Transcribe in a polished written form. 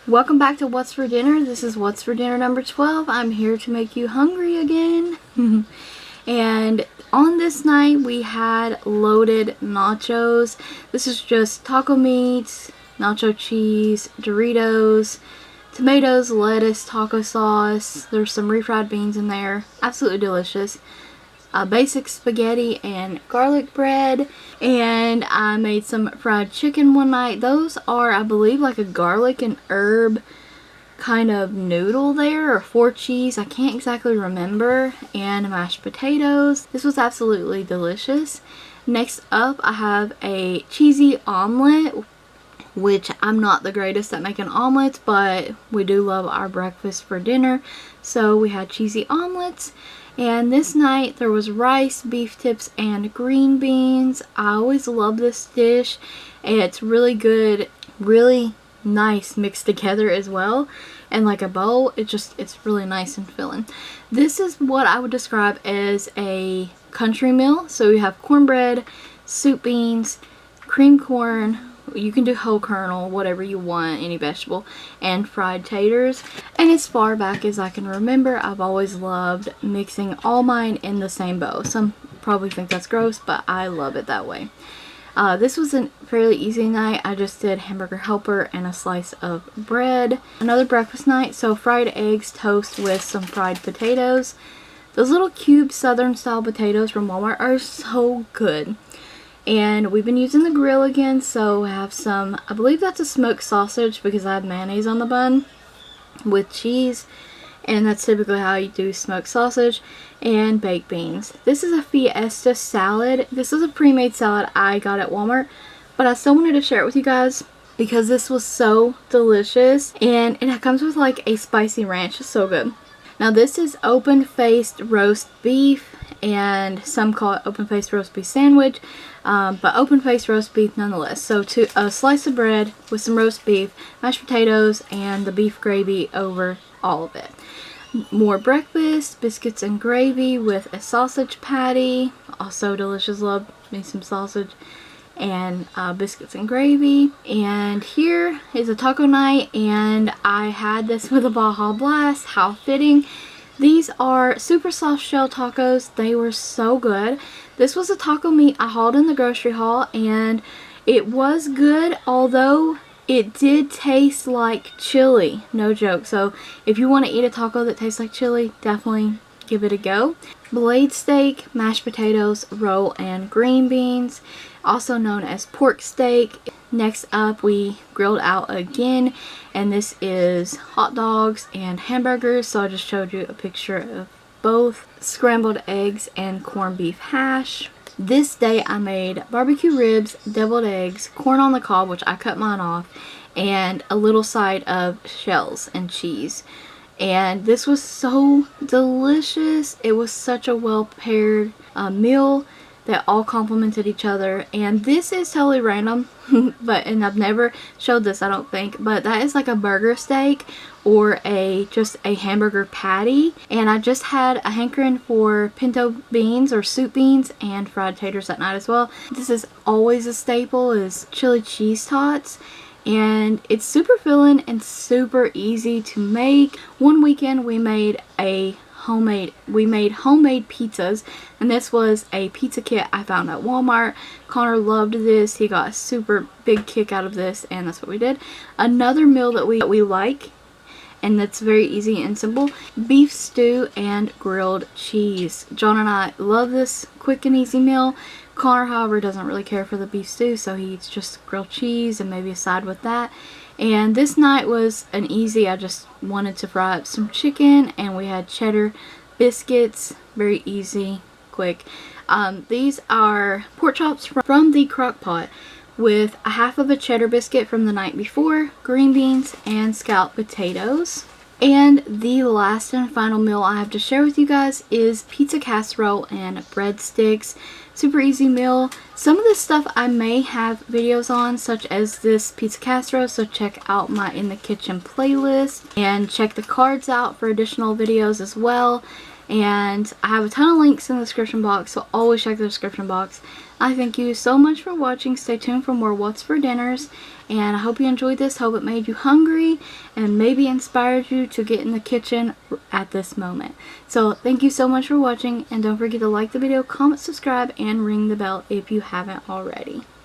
Welcome back to What's for Dinner. This is What's for Dinner number 12. I'm here to make you hungry again. And on this night we had loaded nachos. This is just taco meats, nacho cheese, Doritos, tomatoes, lettuce, taco sauce. There's some refried beans in there. Absolutely delicious. Basic spaghetti and garlic bread, and I made some fried chicken one night. Those are, I believe, like a garlic and herb kind of noodle there, or 4 cheese, I can't exactly remember, and mashed potatoes. This was absolutely delicious. Next up I have a cheesy omelet, which I'm not the greatest at making omelets, but we do love our breakfast for dinner, so we had cheesy omelets. And this night there was rice, beef tips, and green beans. I always love this dish. It's really good, really nice mixed together as well. And like a bowl, it's really nice and filling. This is what I would describe as a country meal. So we have cornbread, soup beans, cream corn, you can do whole kernel, whatever you want, any vegetable, and fried taters. And as far back as I can remember, I've always loved mixing all mine in the same bowl. Some probably think that's gross, but I love it that way. This was a fairly easy night. I just did hamburger helper and a slice of bread. Another breakfast night, so fried eggs, toast with some fried potatoes. Those little cube southern style potatoes from Walmart are so good. And we've been using the grill again, so I have some, I believe that's a smoked sausage because I have mayonnaise on the bun with cheese, and that's typically how you do smoked sausage, and baked beans. This is a Fiesta salad. This is a pre-made salad I got at Walmart, but I still wanted to share it with you guys because this was so delicious, and it comes with like a spicy ranch. It's so good. Now this is open-faced roast beef, and some call it open-faced roast beef sandwich, but open-faced roast beef nonetheless. So a slice of bread with some roast beef, mashed potatoes, and the beef gravy over all of it. More breakfast, biscuits and gravy with a sausage patty, also delicious, love me some sausage, and biscuits and gravy. And here is a taco night, and I had this with a Baja Blast. How fitting. These are super soft shell tacos. They were so good. This was a taco meat I hauled in the grocery haul, and it was good, although it did taste like chili. No joke. So if you want to eat a taco that tastes like chili, definitely give it a go. Blade steak, mashed potatoes, roll, and green beans, also known as pork steak. Next up we grilled out again, and this is hot dogs and hamburgers, so I just showed you a picture of both. Scrambled eggs and corned beef hash. This day I made barbecue ribs, deviled eggs, corn on the cob, which I cut mine off, and a little side of shells and cheese. And this was so delicious. It was such a well paired meal that all complemented each other. And this is totally random, and I've never showed this, I don't think, but that is like a burger steak or just a hamburger patty. And I just had a hankering for pinto beans or soup beans and fried taters that night as well. This is always a staple, is chili cheese tots. And it's super filling and super easy to make. One weekend we made homemade pizzas, and this was a pizza kit I found at Walmart. Connor loved this. He got a super big kick out of this, and that's what we did. Another meal that we like, and that's very easy and simple, beef stew and grilled cheese. John and I love this quick and easy meal. Connor, however, doesn't really care for the beef stew, so he eats just grilled cheese and maybe a side with that. And this night was an easy, I just wanted to fry up some chicken, and we had cheddar biscuits. Very easy, quick. These are pork chops from the crock pot with a half of a cheddar biscuit from the night before, green beans, and scalloped potatoes. And the last and final meal I have to share with you guys is pizza casserole and breadsticks. Super easy meal. Some of this stuff I may have videos on, such as this pizza casserole, so check out my In the Kitchen playlist and check the cards out for additional videos as well. And I have a ton of links in the description box, so always check the description box. I thank you so much for watching. Stay tuned for more What's for Dinners, and I hope you enjoyed this. Hope it made you hungry and maybe inspired you to get in the kitchen at this moment. So thank you so much for watching, and don't forget to like the video, comment, subscribe, and ring the bell if you haven't already.